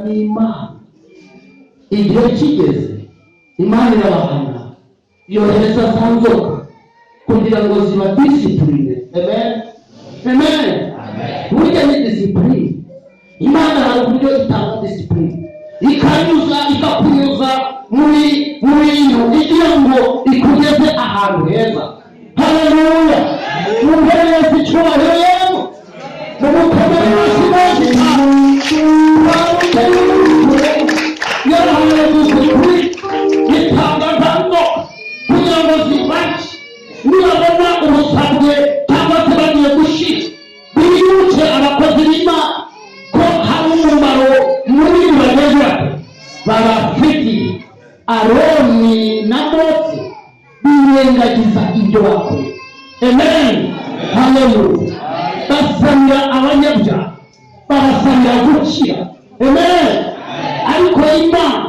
n'Imana. Igihe kigeze Imana irabahana yohereza za nzoka kugira ngo ziba disipurine. Amen, amen. Burya ni disipurine. Imana hari uburyo itanga disipurine, ikanyuza ikakunyuza muri iyo igira ngo ikugeze ahantu heza. Haleluya. Muhereze icyubahiro yemo mukomere hasi bose itanga ntango kugira ngo zibashe nibabona ubusabwe cyangwa se bagiye gushira biyuke abakozi b'Imana ko hari umumaro muri bageze babafitiye. Aroni na Mose birengagiza ibyo bakoze. Amen, haleluya. Basabira abanyabyaha, barasabira gukira. Amen. Ariko Imana